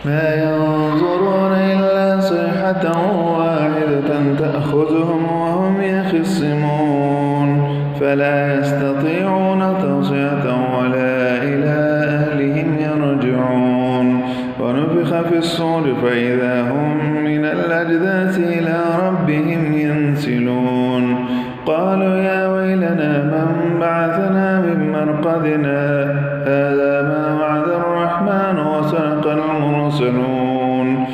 ما ينظرون إلا صيحة واحدة تأخذهم وهم يخصمون فلا يستطيعون توصية ولا إلى أهلهم يرجعون ونفخ في الصور فإذا هم من الأجداث إلى ربهم ينسلون قالوا يا ويلنا من بعثنا من مرقدنا هذا ما وعد الرحمن وصدق المرسلون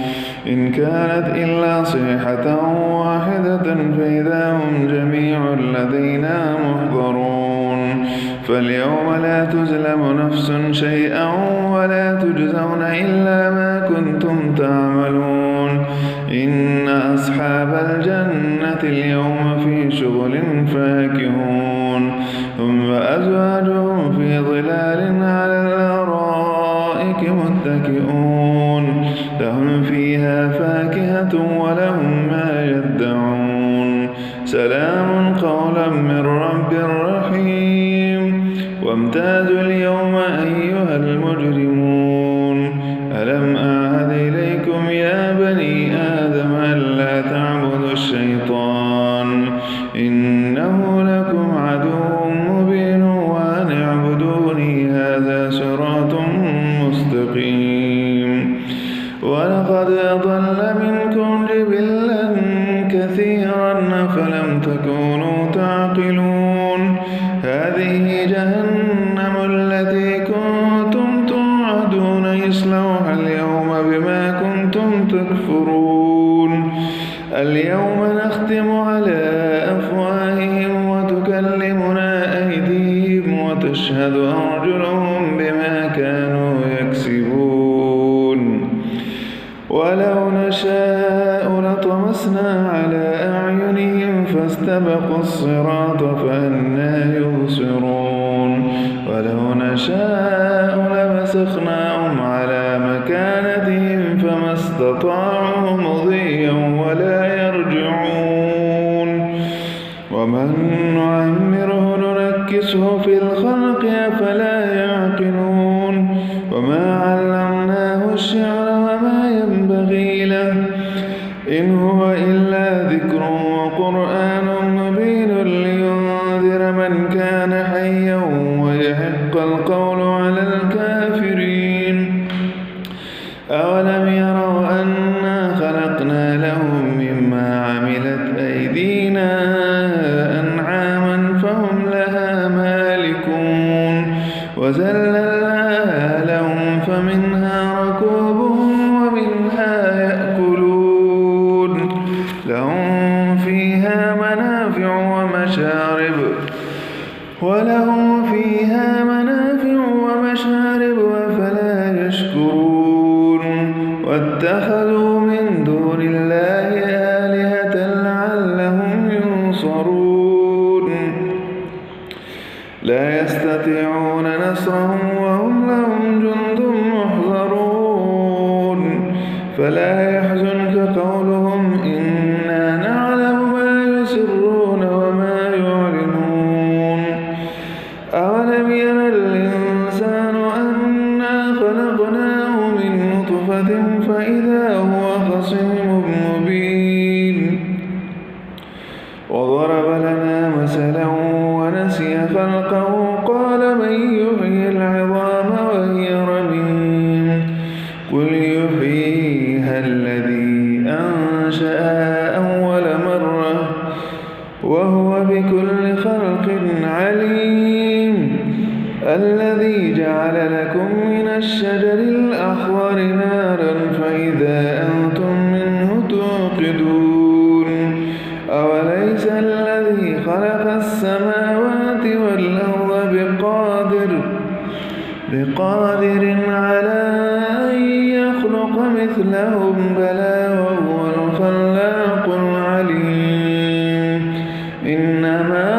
إن كانت إلا صيحة واحدة فإذا هم جميع لدينا محضرون فاليوم لا تظلم نفس شيئا ولا تجزون إلا ما كنتم تعملون إن أصحاب الجنة اليوم في شغل فاكهون هم وأزواجهم في ظلال على الأرائك متكئون لهم فيها فاكهة ولهم ما يدعون سلام قولا من رب رحيم وامتازوا اليوم أيها المجرمون ألم أعهد إليكم يا بني آدم ألا تعبدوا الشيطان إنه لكم عدو مبين وأن اعبدوني هذا صراط مستقيم ولقد أضل منكم جبلا كثيرا أفلم تكونوا تعقلون هذه جهنم التي كنتم توعدون اصلوها اليوم بما كنتم تكفرون اليوم نختم على أفواههم وتكلمنا أيديهم وتشهد أرجلهم بما كانوا يكسبون ولو نشاء لطمسنا على أعينهم فاستبقوا الصراط فأنى يبصرون ولو نشاء لمسخناهم على مكانتهم فما استطاعوا مضيا ولا يرجعون ومن نعمره ننكسه في الخلق أفلا يعقلون وما علمناه الشعر وما ينبغي له إن هو إلا ذكر وقرآن مبين لينذر من كان حيا ويحق القول على الكافرين أولم يروا أنا خلقنا لهم مما عملت أيدينا أنعاما فهم لها مالكون وذللناها لهم فمنها ركوبهم ومنها يأكلون لهم فيها منافع ومشارب أفلا يشكرون واتخذوا من دون الله آلهة لعلهم ينصرون لا يستطيعون نصرهم وهم لهم جند محضرون فلا يحزنك قولهم إنا نعلم ما يسرون وما يعلنون أولم ير الإنسان أنا خلقناه من نطفة فإذا هو خصيم مبين وضرب لنا مثلا ونسي خلقه قال من يحيي العظام وهي رميم قل يحييها الذي أنشأها أول مرة وهو بكل خلق عليم الذي جعل لكم من الشجر الأخضر نارا فإذا أنتم منه توقدون أوليس الذي خلق السماوات والأرض بقادر على أن يخلق مثلهم بلى وهو الخلاق العليم إنما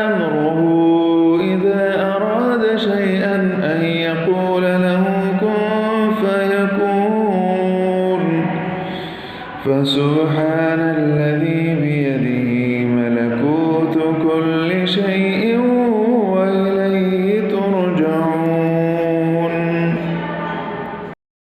أمره إذا أراد شيئا أن يقول له كن فيكون فسبحان الذي